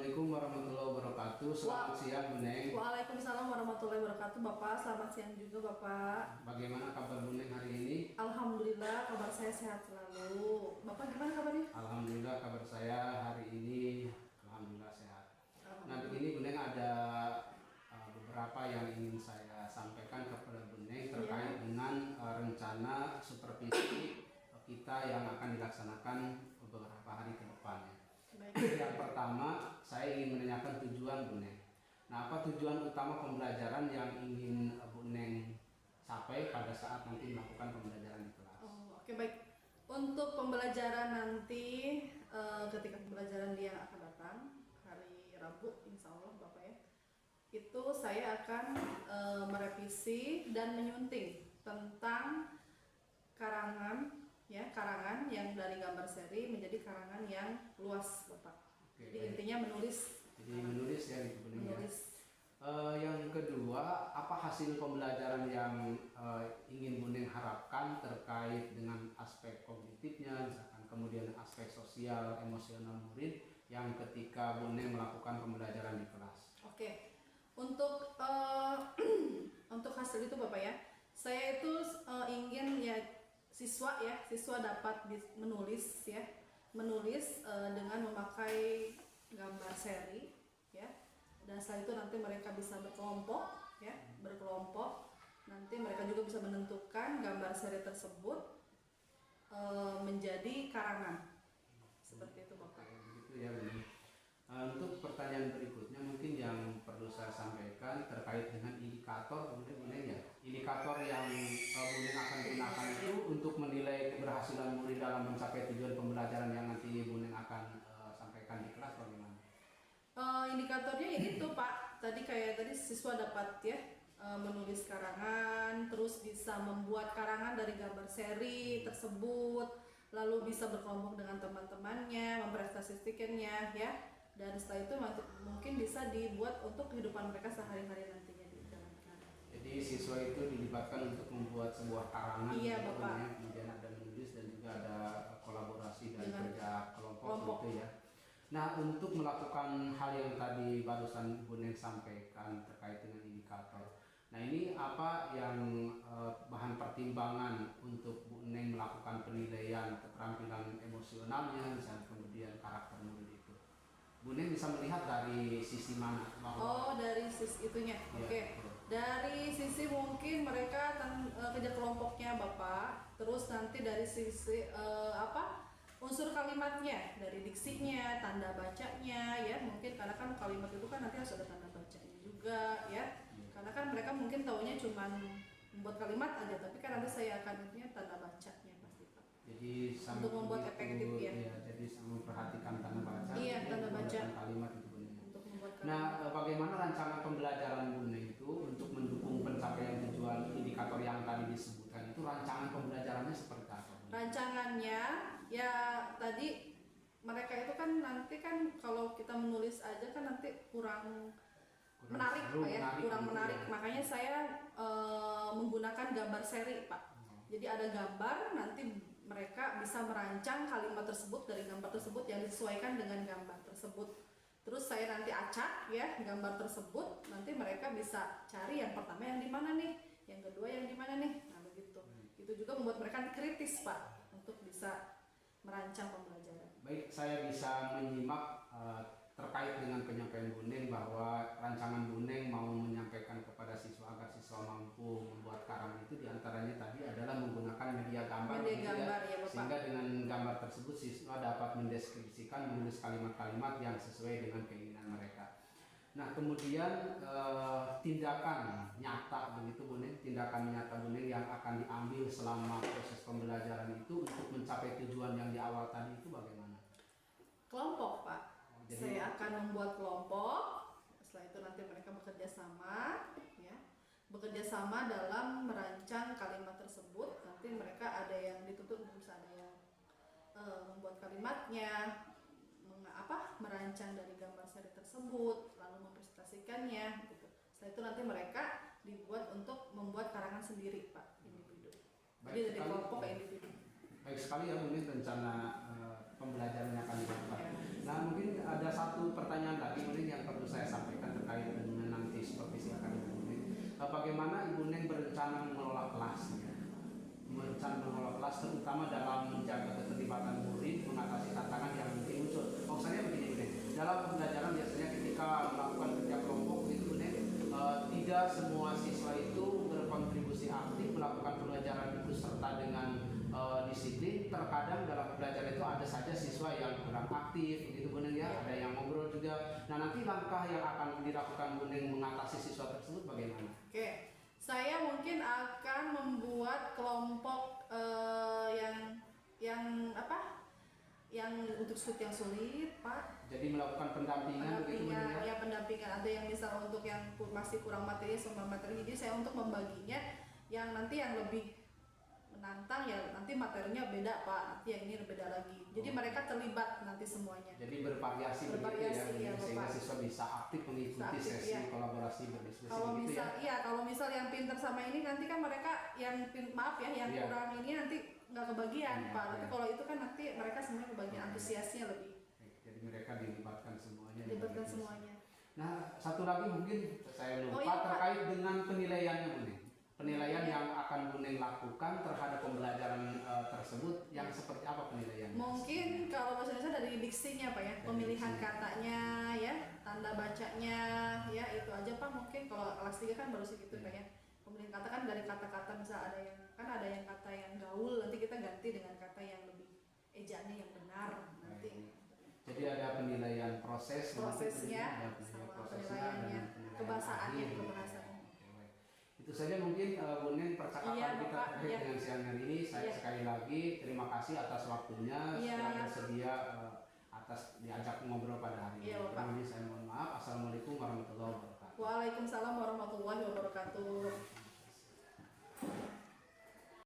Assalamualaikum warahmatullahi wabarakatuh. Selamat siang, Bu Neng. Waalaikumsalam warahmatullahi wabarakatuh, Bapak. Selamat siang juga, Bapak. Bagaimana kabar Bu Neng hari ini? Alhamdulillah, kabar saya sehat selalu. Bapak gimana kabarnya? Alhamdulillah kabar saya hari ini alhamdulillah sehat. Nah, begini Bu Neng, ada beberapa yang ingin saya sampaikan kepada Bu Neng terkait dengan rencana supervisi kita yang akan dilaksanakan beberapa hari ke depan. Baik. Yang pertama, saya ingin menanyakan tujuan Bu Neng. Nah, apa tujuan utama pembelajaran yang ingin Bu Neng capai pada saat nanti melakukan pembelajaran di kelas? Oke, baik. Untuk pembelajaran nanti, ketika pembelajaran dia akan datang hari Rabu, insya Allah, Bapak ya, itu saya akan merevisi dan menyunting tentang karangan yang dari gambar seri menjadi karangan yang luas, Bapak. Oke, Jadi baik. intinya menulis. Jadi menulis ya gitu Bu Neng ya. Menulis. Yang kedua, apa hasil pembelajaran yang ingin Bu Neng harapkan terkait dengan aspek kognitifnya, misalkan kemudian aspek sosial, emosional murid yang ketika Bu Neng melakukan pembelajaran di kelas? Oke. Untuk untuk hasil itu, Bapak ya, saya itu ingin siswa dapat menulis dengan memakai gambar seri ya. Dan setelah itu nanti mereka bisa berkelompok. Nanti mereka juga bisa menentukan gambar seri tersebut menjadi karangan. Seperti itu, Bapak. Begitu ya Bu Neng. Untuk pertanyaan berikutnya mungkin yang perlu saya sampaikan terkait dengan indikator kemudian Bu Neng ya. Indikator yang Bu Neng akan gunakan itu untuk menilai keberhasilan murid dalam mencapai tujuan pembelajaran yang nanti Bu Neng akan sampaikan di kelas bagaimana? Indikatornya ya itu, Pak. Tadi siswa dapat menulis karangan, terus bisa membuat karangan dari gambar seri tersebut, lalu bisa berkelompok dengan teman-temannya, mempresentasikannya ya. Dan setelah itu mungkin bisa dibuat untuk kehidupan mereka sehari-hari nantinya dijalankan. Jadi siswa itu dilibatkan untuk membuat sebuah karangan, Iya, Bapak. kemudian ada menulis dan juga ada kolaborasi dan Dengan kerja kelompok gitu ya. Nah, untuk melakukan hal yang tadi barusan Bu Neng sampaikan terkait dengan indikator. Nah, ini apa yang bahan pertimbangan untuk Bu Neng melakukan penilaian keterampilan emosionalnya, misalnya kemudian karakter murid itu? Bu Neng bisa melihat dari sisi mana? Dari sisi itunya. Ya, Oke. Dari sisi mungkin mereka kerja kelompoknya, Bapak. Terus nanti dari sisi unsur kalimatnya, dari diksinya, tanda bacanya ya. Mungkin karena kan kalimat itu kan nanti harus ada tanda bacanya juga ya. Karena kan mereka mungkin taunya cuman membuat kalimat aja, tapi kan nanti saya akan intinya tanda bacanya pasti, Pak. Jadi untuk membuat efektif ya. Jadi memperhatikan tanda baca. Iya, tanda baca. Kalimat itu Bu Neng. Untuk membuat kalimat. Nah, bagaimana rancangan pembelajaran Bu Neng itu untuk mendukung pencapaian tujuan indikator yang tadi disebutkan? Itu rancangan pembelajarannya seperti apa? Rancangannya ya tadi mereka itu kan nanti kan kalau kita menulis aja kan nanti kurang menarik, Pak ya, kurang gitu menarik. ya. Makanya saya menggunakan gambar seri, Pak. Jadi ada gambar, nanti mereka bisa merancang kalimat tersebut dari gambar tersebut yang disesuaikan dengan gambar tersebut. Terus saya nanti acak ya gambar tersebut, nanti mereka bisa cari yang pertama yang di mana nih, yang kedua yang di mana nih. Nah, begitu. Itu juga membuat mereka kritis, Pak, untuk bisa merancang pembelajaran. Baik, saya bisa menyimak terkait dengan penyampaian Bu Neng bahwa rancangan Bu Neng mau menyampaikan kepada siswa agar siswa mampu membuat karangan itu diantaranya tadi adalah menggunakan media gambar, Ya, Bapak. sehingga dengan gambar tersebut siswa dapat mendeskripsikan, menulis kalimat-kalimat yang sesuai dengan keinginan mereka. Nah, kemudian tindakan nyata begitu Bu Neng, tindakan nyata Bu Neng yang akan diambil selama proses pembelajaran itu untuk mencapai tujuan yang di awal tadi itu bagaimana? Kelompok, Pak. Saya akan membuat kelompok. Setelah itu nanti mereka bekerja sama dalam merancang kalimat tersebut. Nanti mereka ada yang dituntut bisa ada yang membuat kalimatnya, merancang dari gambar seri tersebut, lalu mempresentasikannya gitu. Setelah itu nanti mereka dibuat untuk membuat karangan sendiri, Pak, individu. Jadi dari kelompok ke individu. Baik sekali ya, mungkin rencana pembelajaran yang akan dilakukan. Nah, mungkin ada satu pertanyaan pertanyaan lagi Ibu Neng yang perlu saya sampaikan terkait dengan nanti supervisi akademik Ibu Neng. Bagaimana Ibu Neng berencana mengelola kelas ya? Berencana mengelola kelas terutama dalam menjaga keterlibatan murid mengatasi tantangan yang mungkin muncul. Maksudnya begini Ibu Neng, dalam pembelajaran biasanya ketika melakukan kerja kelompok itu Ibu Neng, tidak semua siswa itu berkontribusi aktif melakukan pembelajaran itu serta dengan disiplin. Terkadang dalam pembelajaran itu ada saja siswa yang kurang aktif begitu Bu Neng ya, ada yang ngobrol juga. Nah nanti langkah yang akan dilakukan Bu Neng mengatasi siswa tersebut bagaimana? Oke, saya mungkin akan membuat kelompok yang apa? Yang untuk studi yang sulit, Pak. Jadi melakukan pendampingan begitu Bu Neng ya? Ya, pendampingan. Ada yang misal untuk yang masih kurang materi, sumber materi, jadi saya untuk membaginya yang nanti yang lebih menantang ya nanti materinya beda Pak, nanti yang ini beda lagi. Jadi mereka terlibat nanti semuanya. Jadi bervariasi begitu ya, sehingga siswa bisa aktif mengikuti sesi ya. Kolaborasi berdiskusi kalau gitu misal, ya. Iya, kalau misal yang pinter sama ini nanti kan mereka yang yang iya. kurang ini nanti nggak kebagian Iya, Pak. iya. Tapi kalau itu kan nanti mereka semuanya kebagian, antusiasnya lebih. Jadi mereka dilibatkan semuanya. Dilibatkan semuanya. Nah satu lagi mungkin saya lupa iya, terkait dengan penilaiannya Bu Neng. Penilaian yang akan Bu Neng lakukan terhadap pembelajaran tersebut yang seperti apa penilaiannya? Mungkin kalau bahasa Indonesia dari diksinya Pak ya, pemilihan katanya ya, tanda bacanya ya, itu aja Pak. Mungkin kalau kelas 3 kan baru segitu Pak ya. Pemilihan kata kan dari kata-kata, misal ada yang kata yang gaul, nanti kita ganti dengan kata yang lebih ejaannya yang benar nanti. Jadi ada penilaian prosesnya sama penilaiannya, kebahasaannya. Itu saja mungkin Bu Neng percakapan kita terkait dengan siang hari ini. Saya sekali lagi terima kasih atas waktunya sudah bersedia atas diajak ngobrol pada hari ini. Terima kasih, saya mohon maaf. Assalamualaikum warahmatullahi wabarakatuh. Waalaikumsalam warahmatullahi wabarakatuh.